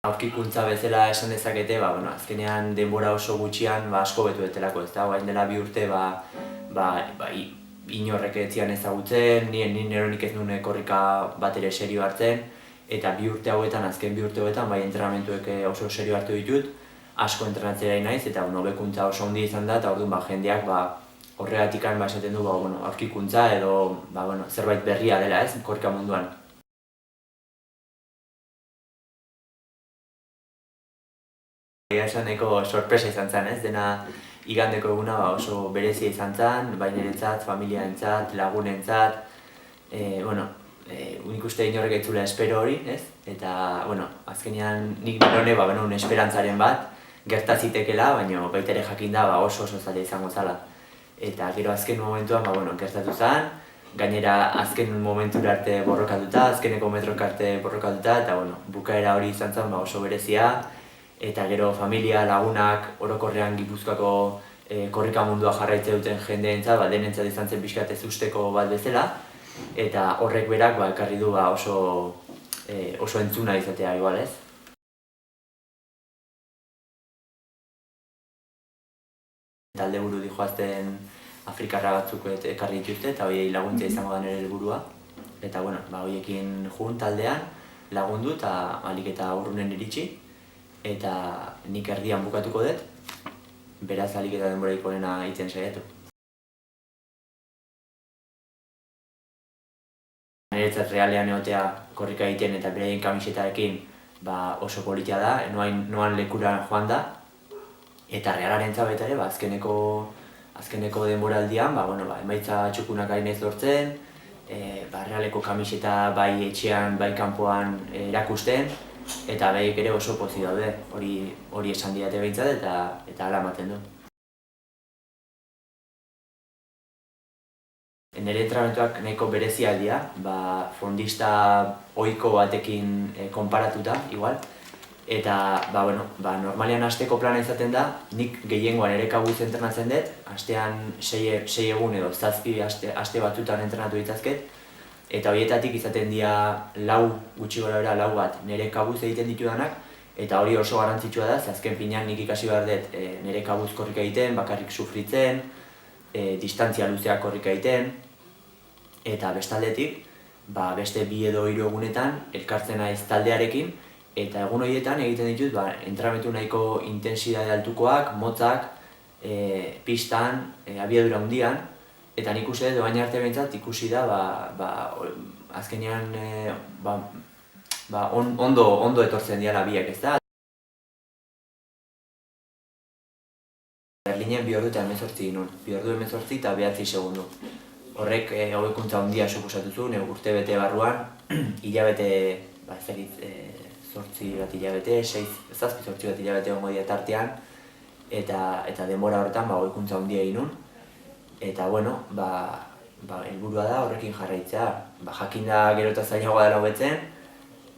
Aurkikuntza bezala esan dezakete, azkenean denbora oso gutxian asko betu etelako, ez da, orain dela 2 urte inorrek ez zian ezagutzen, ni neronik ez nuen korrika bat ere serio hartzen, eta 2 urte hauetan, azken 2 urte hauetan, entrenamentuek oso serio hartu ditut, asko entrenatzera naiz, eta hobekuntza oso handia izan da, eta orduan jendeak horregatik esaten du aurkikuntza edo zerbait berria dela, ez, korrika munduan. Esaneko sorpresa izan zen, ez? Dena igandeko eguna oso berezia izan zen, bai niretzat, familiarentzat, lagunentzat. Nik uste inorrek ez zula espero hori, ez? Eta, azkenean nik nire benuen esperantzaren bat, gerta zitekela, baina baita ere jakinda oso zaila izango zala. Eta gero azken momentuan, gertatu zen, gainera azken momentura arte borrokatuta, azkeneko metrok arte borrokatuta, eta bukaera hori izan zen oso berezia. Eta gero familia, lagunak, orokorrean Gipuzkoako korrika mundua jarraitzen duten jendeentzat, denentzat izan zen pixkat ezusteko bat bezala, eta horrek berak ekarri du oso entzuna izatea igual, ez? Talde buru dijoazten Afrikarra batzuk ekarri dituzte, eta horiei laguntzea izango da nire helburua. Eta horiekin jun taldean lagundu eta ahalik eta urrunen iritsi. Eta nik erdian bukatuko dut, beraz ahalik eta denborarik onena egiten saiatu. Niretzat realean egotea korrika egiten eta beraien kamisetarekin oso politia da, noan lekuran joan da. Eta realarentzat baita ere, azkeneko denboraldian, emaitza txukunak ari naiz lortzen, realeko kamiseta bai etxean, bai kanpoan erakusten, eta behiek ere oso pozik daude, hori esan didate behintzat eta hala ematen du. Nire entrenamentuak nahiko bereziak dira, fondista ohiko batekin konparatuta, igual. Eta, normalean asteko plana izaten da, nik gehiengoan ere kabuz entrenatzen dut, astean 6 egun edo 7 aste batzutan entrenatu ditzazket, eta horietatik izaten dira gutxi gorabehera 4 bat nire kabuz egiten ditudanak, eta hori oso garrantzitsua da, azken finean nik ikasi behar dut nire kabuz korrika egiten, bakarrik sufritzen, distantzia luzeak korrika egiten, eta bestaldetik, beste 2 edo 3 egunetan elkartzen naiz taldearekin, eta egun horietan egiten ditut entrenamentu nahiko intentsitate altukoak, motzak, pistan, abiadura handian, eta nik uste dut, baina arte behintzat ikusi da, azkenean ondo etortzen dira biak, ez da? Berlinen 2 ordu eta 18 ginen, 2 ordu 18 eta 9 segundu. Horrek hobekuntza handia suposatu zuen, urte bete barruan, hilabete, 8 bat hilabete, 7-8 bat hilabete ongo dira tartean, eta denbora horretan hobekuntza handia egin nuen. Eta, helburua da horrekin jarraitzea. Jakinda gero eta zailagoa dela hobetzen,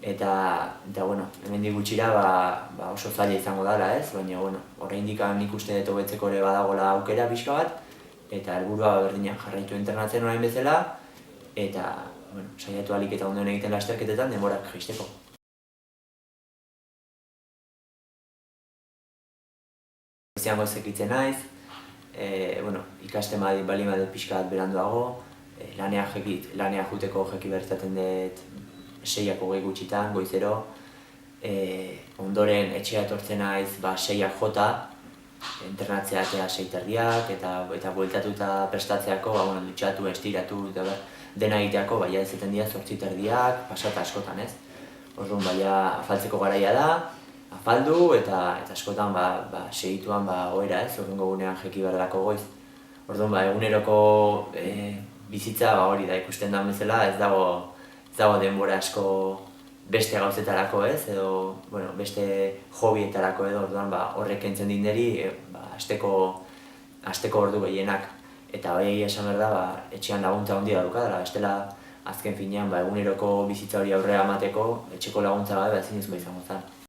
eta hemendik gutxira oso zaila izango dela, ez? Baina, oraindik nik uste dut hobetzeko ere badagoela aukera pixka bat, eta helburua berdinak jarraitu entrenatzen orain bezala, eta saiatu ahalik eta ondoen egiten lasterketetan denborak jaisteko. Goizean goizekitzen naiz, ikasten baldin badut pixka bat beranduago, lanea juteko jeki bertaten dut 6ak 20 gutxitan, goizero, ondoren etxea etortzen naiz 6ak jota, entrenatzea eta 6:30 eta bueltatuta prestatzeako, dutxatu, estiratu, dena egiteako, ez zaten dira 8:30, pasata askotan, ez? Orduan, afaltzeko garaia da, afaldu eta askotan segituan ohera, ez? Horrengo gunean jeki behar goiz. Orduan, eguneroko bizitza hori da ikusten da bezala, ez dago denbora asko beste gauzetarako, ez? Edo beste hobietarako edo, orduan horrek kentzen dit niri asteko ordu gehienak. Eta hori esan behar da, etxean laguntza handia daukadala, bestela azken finean eguneroko bizitza hori aurrera emateko, etxeko laguntza gabe ezinezkoa izango zen.